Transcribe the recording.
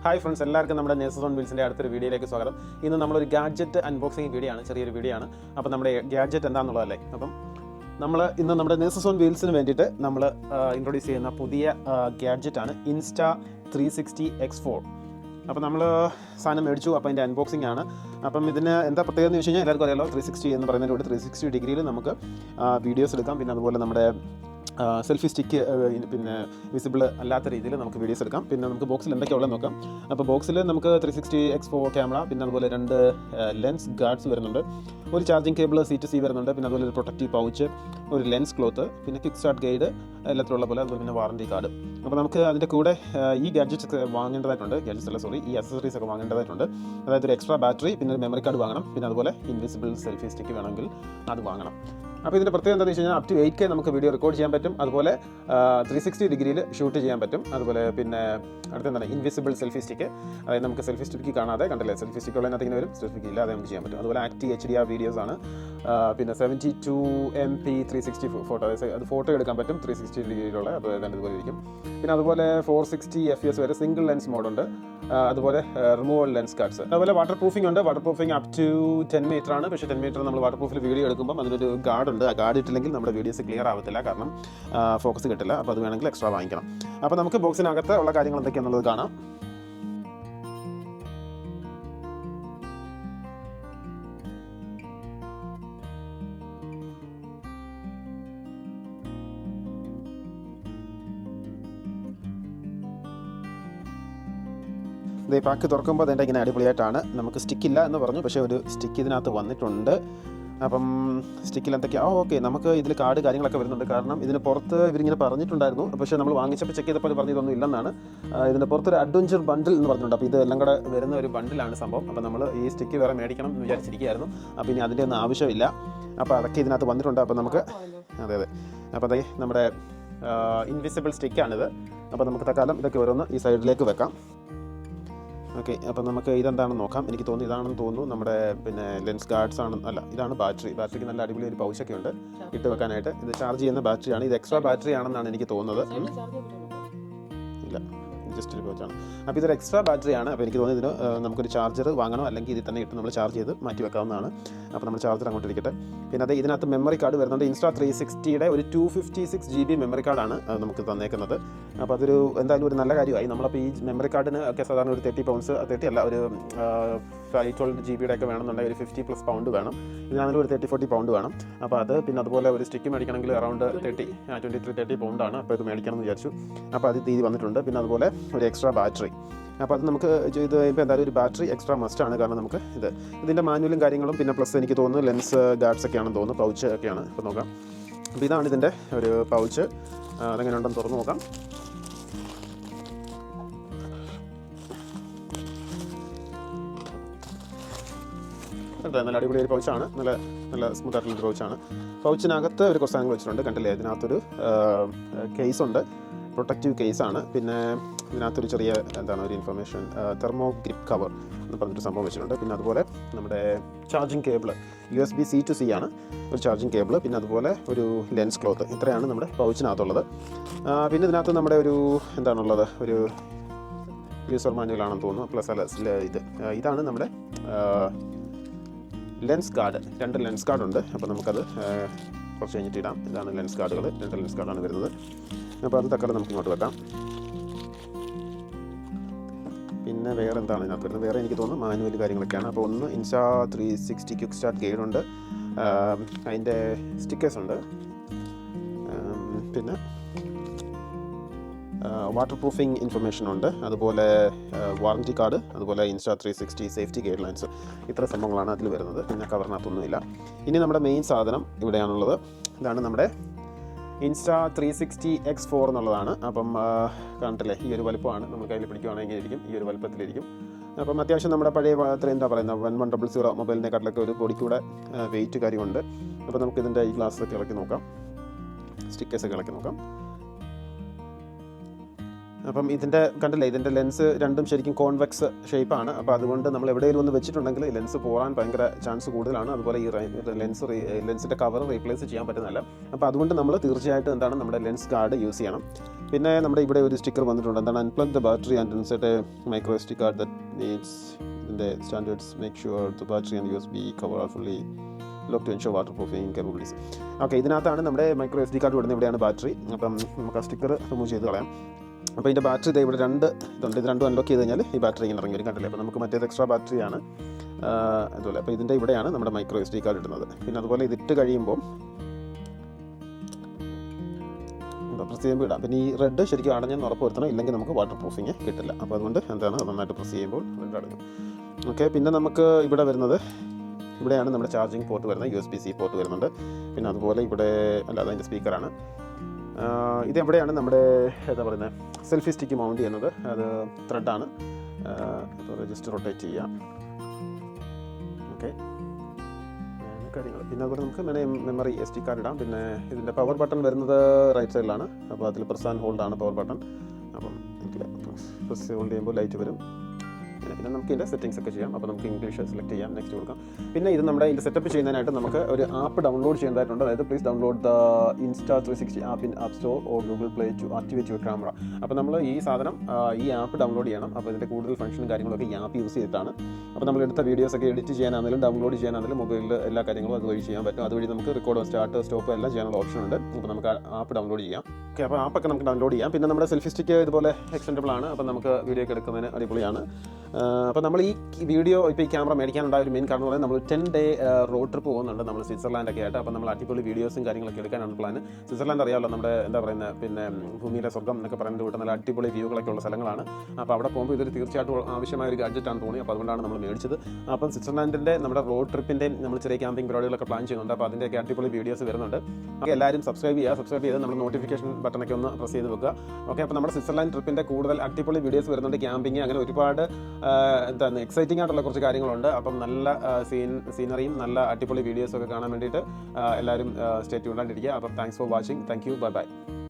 Hi friends, എല്ലാവർക്കും നമ്മുടെ നേസസ് on വീൽസിൻ്റെ അടുത്തൊരു വീഡിയോയിലേക്ക് സ്വാഗതം. ഇന്ന് നമ്മളൊരു ഗാഡ്ജറ്റ് അൺബോക്സിങ് വീഡിയോ ആണ്, ചെറിയൊരു വീഡിയോ ആണ്. അപ്പോൾ നമ്മുടെ ഗാഡ്ജറ്റ് എന്താണെന്നുള്ളതല്ലേ. അപ്പം ഇന്ന് നമ്മുടെ നേസസ് ഓൺ വീൽസിന് വേണ്ടിയിട്ട് നമ്മൾ ഇൻട്രൊഡ്യൂസ് ചെയ്യുന്ന പുതിയ ഗാഡ്ജറ്റാണ് ഇൻസ്റ്റാ 360 X4. അപ്പോൾ നമ്മൾ സാധനം മേടിച്ചു. അപ്പോൾ അതിൻ്റെ അൺബോക്സിംഗ് ആണ്. അപ്പം ഇതിന് എന്താ പ്രത്യേകത എന്ന് വെച്ച് കഴിഞ്ഞാൽ എല്ലാവർക്കും അറിയാലോ, 360 എന്ന് പറയുന്നതിലൂടെ 360 ഡിഗ്രിയിൽ നമുക്ക് വീഡിയോസ് എടുക്കാം. പിന്നെ അതുപോലെ നമ്മുടെ സെൽഫി സ്റ്റിക്ക് പിന്നെ വിസിബിൾ അല്ലാത്ത രീതിയിൽ നമുക്ക് വീഡിയോസ് എടുക്കാം. പിന്നെ നമുക്ക് ബോക്സിൽ എന്തൊക്കെയുള്ളത് നോക്കാം. അപ്പോൾ ബോക്സിൽ നമുക്ക് 360 X4 ക്യാമറ, പിന്നെ അതുപോലെ 2 ലെൻസ് ഗാർഡ്സ് വരുന്നുണ്ട്, ഒരു ചാർജിങ് കേബിൾ C2C വരുന്നുണ്ട്, പിന്നെ അതുപോലെ ഒരു പ്രൊട്ടക്റ്റീവ് പൗച്ച്, ഒരു ലെൻസ് ക്ലോത്ത്, പിന്നെ ക്വിക്ക് സ്റ്റാർട്ട് ഗൈഡ് എല്ലാത്തിലുള്ള പോലെ, അതുപോലെ പിന്നെ വാറണ്ടി കാർഡ്. അപ്പോൾ നമുക്ക് അതിൻ്റെ കൂടെ ഈ ഗാഡ്ജറ്റ്സ് വാങ്ങേണ്ടതായിട്ടുണ്ട്. ഈ അക്സസറീസ് ഒക്കെ വാങ്ങേണ്ടതായിട്ടുണ്ട്. അതായത് ഒരു എക്സ്ട്രാ ബാറ്ററി, പിന്നെ ഒരു മെമ്മറി കാർഡ് വാങ്ങണം, പിന്നെ അതുപോലെ ഇൻവിസിബിൾ സെൽഫി സ്റ്റിക്ക് വേണമെങ്കിൽ അത് വാങ്ങണം. അപ്പോൾ ഇതിൻ്റെ പ്രത്യേകത എന്താണെന്ന് വെച്ച് കഴിഞ്ഞാൽ അപ് ടു 8K നമുക്ക് വീഡിയോ റെക്കോർഡ് ചെയ്യാൻ പറ്റും. അതുപോലെ 360 ഡിഗ്രിയിൽ ഷൂട്ട് ചെയ്യാൻ പറ്റും. അതുപോലെ പിന്നെ അടുത്തെന്താണ് ഇൻവിസിബിൾ സെൽഫി സ്റ്റിക്ക്, അതായത് നമുക്ക് സെൽഫി സ്റ്റിക്ക് കാണാതെ കണ്ടില്ലേ, സെൽഫി സ്റ്റിക്ക് ഉള്ളതിനകത്ത് ഇങ്ങനെ വരും, സെൽഫി ഇല്ലാതെ നമുക്ക് ചെയ്യാൻ പറ്റും. അതുപോലെ ആക്ടി HDR വീഡിയോസ് ആണ്. പിന്നെ 72 MP 360 ഫോട്ടോ, അത് ഫോട്ടോ എടുക്കാൻ പറ്റും 360 ഡിഗ്രിയിലുള്ള, അപ്പോൾ ഇതുപോലെ ഇരിക്കും. പിന്നെ അതുപോലെ 460 FPS വരെ സിംഗിൾ ലെൻസ് മോഡുണ്ട്. അതുപോലെ റിമൂവൽ ലെൻസ് കാർഡ്സ്, അതുപോലെ വാട്ടർ പ്രൂഫിംഗ് ഉണ്ട്. Water proofing up to 10 metre ആണ്. പക്ഷേ 10 മീറ്റർ നമ്മൾ വാട്ടർ പ്രൂഫിൽ വീഡിയോ എടുക്കുമ്പോൾ അതിനൊരു ഗാർഡ് ഉണ്ട്. ആ ഗാർഡ് ഇട്ടില്ലെങ്കിൽ നമ്മുടെ വീഡിയോസ് ക്ലിയർ ആവത്തില്ല, കാരണം ഫോക്കസ് കിട്ടില്ല. അപ്പോൾ അത് വേണമെങ്കിൽ എക്സ്ട്രാ വാങ്ങിക്കണം. അപ്പോൾ നമുക്ക് ബോക്സിനകത്ത് ഉള്ള കാര്യങ്ങൾ എന്തൊക്കെയാണെന്നുള്ളത് കാണാം. ഇത് പാക്ക് തുറക്കുമ്പോൾ അതിൻ്റെ ഇങ്ങനെ അടിപൊളിയായിട്ടാണ്. നമുക്ക് സ്റ്റിക്കില്ല എന്ന് പറഞ്ഞു, പക്ഷേ ഒരു സ്റ്റിക്ക് ഇതിനകത്ത് വന്നിട്ടുണ്ട്. അപ്പം സ്റ്റിക്കിൽ എന്തൊക്കെയാണ് ഓക്കെ, നമുക്ക് ഇതിൽ കാർഡ് കാര്യങ്ങളൊക്കെ വരുന്നുണ്ട്. കാരണം ഇതിന് പുറത്ത് ഇവരിങ്ങനെ പറഞ്ഞിട്ടുണ്ടായിരുന്നു, പക്ഷേ നമ്മൾ വാങ്ങിച്ചപ്പോൾ ചെക്ക് ചെയ്തപ്പോൾ പറഞ്ഞ് ഇതൊന്നും ഇല്ലെന്നാണ്. ഇതിൻ്റെ പുറത്തൊരു അഡ്വഞ്ചർ ബണ്ടിൽ എന്ന് പറഞ്ഞിട്ടുണ്ട്. അപ്പോൾ ഇത് എല്ലാം കൂടെ വരുന്ന ഒരു ബണ്ടിലാണ് സംഭവം. അപ്പോൾ നമ്മൾ ഈ സ്റ്റിക്ക് വേറെ മേടിക്കണം എന്ന് വിചാരിച്ചിരിക്കുകയായിരുന്നു. അപ്പോൾ ഇനി അതിൻ്റെ ഒന്നും ആവശ്യമില്ല. അപ്പോൾ അതൊക്കെ ഇതിനകത്ത് വന്നിട്ടുണ്ട്. അപ്പോൾ നമുക്ക് അതെ അപ്പോൾ അതെ നമ്മുടെ ഇൻവിസിബിൾ സ്റ്റിക്കാണിത്. അപ്പോൾ നമുക്ക് തൽക്കാലം ഇതൊക്കെ ഓരോന്ന് ഈ സൈഡിലേക്ക് വെക്കാം. ഓക്കെ, അപ്പോൾ നമുക്ക് ഇതെന്താണെന്ന് നോക്കാം. എനിക്ക് തോന്നുന്നു ഇതാണെന്ന് തോന്നുന്നു. നമ്മുടെ പിന്നെ ലെൻസ് ഗാർഡ്സ് ആണ്, അല്ല ഇതാണ് ബാറ്ററിക്ക് നല്ല അടിപൊളി ഒരു പൗച്ചൊക്കെ ഉണ്ട് ഇട്ട് വെക്കാനായിട്ട്. ഇത് ചാർജ് ചെയ്യുന്ന ബാറ്ററിയാണ്. ഇത് എക്സ്ട്രാ ബാറ്ററി ആണെന്നാണ് എനിക്ക് തോന്നുന്നത്. ഇല്ല, ജസ്റ്റ് ഒരു പൗച്ചാണ്. അപ്പോൾ ഇതൊരു എക്സ്ട്രാ ബാറ്ററിയാണ്. അപ്പോൾ എനിക്ക് തോന്നുന്നു ഇതിന് നമുക്കൊരു ചാർജർ വാങ്ങണോ, അല്ലെങ്കിൽ ഇതിൽ തന്നെ ഇട്ട് നമ്മൾ ചാർജ് ചെയ്ത് മാറ്റി വെക്കാവുന്നതാണ്. അപ്പോൾ നമ്മൾ ചാർജർ അങ്ങോട്ട് ഇരിക്കട്ടെ. പിന്നെ അത് ഇതിനകത്ത് മെമ്മറി കാർഡ് വരുന്നുണ്ട്. ഇൻസ്റ്റാ 360യുടെ ഒരു 256 GB മെമ്മറി കാർഡാണ് നമുക്ക് തന്നേക്കുന്നത്. അപ്പോൾ അതൊരു എന്തായാലും ഒരു നല്ല കാര്യമായി. നമ്മളപ്പോൾ ഈ മെമ്മറി കാർഡിന് ഒക്കെ സാധാരണ ഒരു 30 പൗണ്ട്സ്, 30 അല്ല, ഒരു 512 GB ഒക്കെ വേണമെന്നുണ്ടെങ്കിൽ ഒരു 50+ പൗണ്ട് വേണം. ഇതിനാണെങ്കിലും ഒരു 30-40 പൗണ്ട് വേണം. അപ്പോൾ അത് പിന്നെ അതുപോലെ ഒരു സ്റ്റിക്ക് മേടിക്കണമെങ്കിൽ അറൗണ്ട് 23-30 പൗണ്ടാണ്. അപ്പോൾ ഇത് മേടിക്കണം എന്ന് വിചാരിച്ചു. അപ്പോൾ അത് തീയതി വന്നിട്ടുണ്ട്. പിന്നെ അതുപോലെ ഒരു എക്സ്ട്രാ ബാറ്ററി. അപ്പോൾ അത് നമുക്ക് ഇത് ഇപ്പോൾ എന്തായാലും ഒരു ബാറ്ററി എക്സ്ട്രാ മസ്റ്റാണ്. കാരണം നമുക്ക് ഇതിൻ്റെ മാനുവലും കാര്യങ്ങളും, പിന്നെ പ്ലസ് എനിക്ക് തോന്നുന്നു ലെൻസ് ഗാർഡ്സ് ഒക്കെയാണെന്ന് തോന്നുന്നു, പൗച്ച് ഒക്കെയാണ്. ഇപ്പോൾ നോക്കാം. അപ്പോൾ ഇതാണ് ഇതിൻ്റെ ഒരു പൗച്ച്. അതെങ്ങനെ ഉണ്ടെന്ന് തുറന്ന് നോക്കാം. നല്ല അടിപൊളി ഒരു പൗച്ചാണ്. നല്ല സ്മൂത്ത് ആയിട്ടുള്ളൊരു പൗച്ചാണ്. പൗച്ചിനകത്ത് ഒരു കുറച്ച് സാധനങ്ങൾ വെച്ചിട്ടുണ്ട്. കണ്ടില്ലേ, ഇതിനകത്തൊരു കേസുണ്ട്, പ്രൊട്ടക്റ്റീവ് കേസാണ്. പിന്നെ ഇതിനകത്തൊരു ചെറിയ ഒരു ഇൻഫർമേഷൻ, തെർമോ ഗ്രിപ്പ് കവർ എന്ന് പറഞ്ഞൊരു സംഭവം വെച്ചിട്ടുണ്ട്. പിന്നെ അതുപോലെ നമ്മുടെ ചാർജിങ് കേബിൾ USB C2C ആണ്, ഒരു ചാർജിങ് കേബിൾ. പിന്നെ അതുപോലെ ഒരു ലെൻസ് ക്ലോത്ത്. ഇത്രയാണ് നമ്മുടെ പൗച്ചിനകത്തുള്ളത്. പിന്നെ ഇതിനകത്ത് നമ്മുടെ ഒരു ഒരു യൂസർ മാനുവലാണെന്ന് തോന്നുന്നു. പ്ലസ് അല്ല, ഇതാണ് നമ്മുടെ ലെൻസ് കാർഡ്. 2 ലെൻസ് കാർഡുണ്ട്. അപ്പോൾ നമുക്കത് കുറച്ച് കഴിഞ്ഞിട്ട് ഇടാം. ഇതാണ് ലെൻസ് കാർഡുകൾ. 2 ലെൻസ് കാർഡാണ് വരുന്നത്. അപ്പോൾ അത് തക്കാലം നമുക്ക് ഇങ്ങോട്ട് വെക്കാം. പിന്നെ വേറെ എന്താണ് ഇതിനകത്ത് വരുന്നത്? വേറെ എനിക്ക് തോന്നുന്നു മാനുവൽ കാര്യങ്ങളൊക്കെയാണ്. അപ്പോൾ ഒന്ന് ഇൻസ്റ്റാ 360 ക്വിക്ക് സ്റ്റാർട്ട് ഗൈഡ് ഉണ്ട്, അതിൻ്റെ സ്റ്റിക്കേഴ്സ് ഉണ്ട്, പിന്നെ വാട്ടർ പ്രൂഫിംഗ് ഇൻഫർമേഷൻ ഉണ്ട്, അതുപോലെ വാറണ്ടി കാർഡ്, അതുപോലെ ഇൻസ്റ്റാ 360 സേഫ്റ്റി ഗൈഡ് ലൈൻസ്. ഇത്ര സംഭവങ്ങളാണ് അതിൽ വരുന്നത്. പിന്നെ കവറിനകത്തൊന്നുമില്ല. ഇനി നമ്മുടെ മെയിൻ സാധനം ഇവിടെയാണുള്ളത്. ഇതാണ് നമ്മുടെ ഇൻസ്റ്റാ 360 X4 എന്നുള്ളതാണ്. അപ്പം കണ്ടില്ലേ, ഈ ഒരു വലുപ്പമാണ്. നമ്മൾ കയ്യിൽ പിടിക്കുകയാണെങ്കിൽ ഇരിക്കും, ഈ ഒരു വലുപ്പത്തിലിരിക്കും. അപ്പം അത്യാവശ്യം നമ്മുടെ പഴയ എന്താ പറയുന്നത് 1100 മൊബൈലിനെക്കാട്ടിലൊക്കെ ഒരു പൊടിക്കൂടെ വെയിറ്റ് കാര്യമുണ്ട്. അപ്പോൾ നമുക്കിതിൻ്റെ ഈ ഗ്ലാസ്സൊക്കെ ഇളക്കി നോക്കാം, സ്റ്റിക്കേഴ്സൊക്കെ ഇളക്കി നോക്കാം. അപ്പം ഇതിൻ്റെ കണ്ടില്ലേ, ഇതിൻ്റെ ലെൻസ് രണ്ടും ശരിക്കും കോൺവെക്സ് ഷേപ്പാണ്. അപ്പോൾ അതുകൊണ്ട് നമ്മൾ എവിടെയെങ്കിലും ഒന്ന് വെച്ചിട്ടുണ്ടെങ്കിൽ ലെൻസ് പോകാൻ ഭയങ്കര ചാൻസ് കൂടുതലാണ്. അതുപോലെ ഈ ലെൻസിൻ്റെ കവർ റീപ്ലേസ് ചെയ്യാൻ പറ്റുന്നതല്ല. അപ്പോൾ അതുകൊണ്ട് നമ്മൾ തീർച്ചയായിട്ടും നമ്മുടെ ലെൻസ് ഗാർഡ് യൂസ് ചെയ്യണം. പിന്നെ നമ്മുടെ ഇവിടെ ഒരു സ്റ്റിക്കർ വന്നിട്ടുണ്ട്. എന്താണ്? Unplug the battery and insert a micro S D card that needs ഇതിൻ്റെ standards make sure the battery and USB cover are fully lock to ensure water proofing capabilities. Okay, ഇതിനകത്താണ് നമ്മുടെ മൈക്രോ SD കാർഡ് വിടുന്നത്. ഇവിടെയാണ് battery. അപ്പം നമുക്ക് ആ sticker remove ചെയ്ത് കളയാം. അപ്പോൾ ഇതിൻ്റെ ബാറ്ററി ഇതേ ഇവിടെ 2 ഇതുണ്ട്. ഇത് രണ്ടും അൺലോക്ക് ചെയ്ത് കഴിഞ്ഞാൽ ഈ ബാറ്ററി ഇങ്ങനെ ഇറങ്ങി വരും. കണ്ടില്ലേ? അപ്പോൾ നമുക്ക് മറ്റേത് എക്സ്ട്രാ ബാറ്ററിയാണ് അതുപോലെ. അപ്പോൾ ഇതിൻ്റെ ഇവിടെയാണ് നമ്മുടെ മൈക്രോ SD കാർഡ് ഇടുന്നത്. പിന്നെ അതുപോലെ ഇതിട്ട് കഴിയുമ്പോൾ പ്രസ് ചെയ്യുമ്പോൾ ഇടാം. പിന്നെ ഈ റെഡ് ശരിക്കും അടഞ്ഞെന്ന് ഉറപ്പ് വരുത്തണം, ഇല്ലെങ്കിൽ നമുക്ക് വാട്ടർ പ്രൂഫിങ് കിട്ടില്ല. അപ്പോൾ അതുകൊണ്ട് എന്താണ് നന്നായിട്ട് പ്രസ് ചെയ്യുമ്പോൾ റെഡ് അടങ്ങും. ഓക്കെ, പിന്നെ നമുക്ക് ഇവിടെ വരുന്നത് ഇവിടെയാണ് നമ്മുടെ ചാർജിങ് പോർട്ട് വരുന്നത്. USB-C പോർട്ട് വരുന്നുണ്ട്. പിന്നെ അതുപോലെ ഇവിടെ അല്ലാതെ അതിൻ്റെ സ്പീക്കറാണ്. ഇതെവിടെയാണ് നമ്മുടെ എന്താ പറയുന്നത് സെൽഫി സ്റ്റിക്ക് മൗണ്ട് ചെയ്യുന്നത്. അത് ത്രെഡാണ്. ജസ്റ്റ് റൊട്ടേറ്റ് ചെയ്യാം. ഓക്കെ, കാര്യങ്ങൾ. പിന്നെ അതുപോലെ നമുക്ക് മെമ്മറി SD കാർഡ് ഇടാം. പിന്നെ ഇതിൻ്റെ പവർ ബട്ടൺ വരുന്നത് റൈറ്റ് സൈഡിലാണ്. അപ്പോൾ അതിൽ പ്രസ് ആൻഡ് ഹോൾഡ് ആണ് പവർ ബട്ടൺ. അപ്പം പ്രസ് ഹോൾഡ് ചെയ്യുമ്പോൾ ലൈറ്റ് വരും. പിന്നെ നമുക്ക് ഇതിൻ്റെ സെറ്റിംഗ്സ് ഒക്കെ ചെയ്യാം. അപ്പോൾ നമുക്ക് ഇംഗ്ലീഷ് സെലക്ട് ചെയ്യാം, നെക്സ്റ്റ് കൊടുക്കാം. പിന്നെ ഇത് നമ്മുടെ ഇതിൻ്റെ സെറ്റപ്പ് ചെയ്യുന്നതിനായിട്ട് നമുക്ക് ഒരു ആപ്പ് ഡൗൺലോഡ് ചെയ്യേണ്ടതായിട്ടുണ്ട്. അതായത് please download the Insta360 app in app store or Google play to activate your camera. അപ്പോൾ നമ്മൾ ഈ സാധനം ഈ ആപ്പ് ഡൗൺലോഡ് ചെയ്യണം. അപ്പോൾ ഇതിൻ്റെ കൂടുതൽ ഫംഗ്ഷനും കാര്യങ്ങളൊക്കെ ഈ ആപ്പ് യൂസ് ചെയ്തിട്ടാണ്. അപ്പോൾ നമ്മൾ എടുത്ത വീഡിയോസൊക്കെ എഡിറ്റ് ചെയ്യാനാണെങ്കിലും ഡൗൺലോഡ് ചെയ്യാനാണെങ്കിലും മൊബൈലിൽ എല്ലാ കാര്യങ്ങളും അതുവഴി ചെയ്യാൻ പറ്റും. അതുവഴി നമുക്ക് റെക്കോർഡ്, സ്റ്റാർട്ട്, സ്റ്റോപ്പ് എല്ലാം ചെയ്യാനുള്ള ഓപ്ഷൻ ഉണ്ട്. അപ്പോൾ നമുക്ക് ആപ്പ് ഡൗൺലോഡ് ചെയ്യാം. ഓക്കെ, അപ്പോൾ ആപ്പൊക്കെ നമുക്ക് ഡൗൺലോഡ് ചെയ്യാം. പിന്നെ നമ്മുടെ സെൽഫി സ്റ്റിക്ക് ഇതുപോലെ എക്സ്റ്റൻഡബിൾ ആണ്. അപ്പോൾ നമുക്ക് വീഡിയോ ഒക്കെ എടുക്കുന്നതിന് അടിപൊളിയാണ്. അപ്പോൾ നമ്മൾ ഈ വീഡിയോ ഇപ്പോൾ ഈ ക്യാമറ മേടിക്കാനുണ്ടായ ഒരു മെയിൻ കാരണം എന്ന് പറയുന്നത് നമ്മൾ 10 ഡേ റോഡ് ട്രിപ്പ് പോകുന്നുണ്ട് നമ്മൾ സ്വിറ്റ്സർലാൻഡൊക്കെ ആയിട്ട്. അപ്പോൾ നമ്മൾ അടിപൊളി വീഡിയോസും കാര്യങ്ങളൊക്കെ എടുക്കാനാണ് പ്ലാൻ. സ്വിറ്റ്സർലാൻഡ് അറിയാമല്ലോ, നമ്മുടെ എന്താ പറയുന്നത് പിന്നെ ഭൂമിയിലെ സ്വർഗ്ഗം എന്നൊക്കെ പറയുന്നത് കൂട്ടം നല്ല അടിപൊളി വ്യൂകളൊക്കെ ഉള്ള സ്ഥലങ്ങളാണ്. അപ്പോൾ അവിടെ പോകുമ്പോൾ ഇതൊരു തീർച്ചയായിട്ടും ആവശ്യമായ ഒരു ഗാഡ്ജറ്റാണ് തോന്നി. അപ്പോൾ അതുകൊണ്ടാണ് നമ്മൾ മേടിച്ചത്. അപ്പം സ്വിറ്റ്സർലാൻഡിൻ്റെ നമ്മുടെ റോഡ് ട്രിപ്പിൻ്റെയും നമ്മൾ ചെറിയ ക്യാമ്പിംഗ് പരിപാടികളൊക്കെ പ്ലാൻ ചെയ്യുന്നുണ്ട്. അപ്പോൾ അതിൻ്റെയൊക്കെ അടിപൊളി വീഡിയോസ് വരുന്നുണ്ട്. ഓക്കെ, എല്ലാവരും സബ്സ്ക്രൈബ് ചെയ്ത് നമ്മൾ നോട്ടിഫിക്കേഷൻ ബട്ടണൊക്കെ ഒന്ന് പ്രസ് ചെയ്ത് വെക്കുക. ഓക്കെ, അപ്പോൾ നമ്മുടെ സ്വിറ്റ്സർലാൻഡ് ട്രിപ്പിൻ്റെ കൂടുതൽ അടിപൊളി വീഡിയോസ് വരുന്നുണ്ട്. ക്യാമ്പിങ് അങ്ങനെ ഒരുപാട് എന്താണ് എക്സൈറ്റിംഗ് ആയിട്ടുള്ള കുറച്ച് കാര്യങ്ങളുണ്ട്. അപ്പം നല്ല സീനറിയും നല്ല അടിപൊളി വീഡിയോസൊക്കെ കാണാൻ വേണ്ടിയിട്ട് എല്ലാവരും സ്റ്റേ ട്യൂൺഡ് ആയിട്ടിരിക്കുക. അപ്പം thanks for watching. Thank you. Bye bye.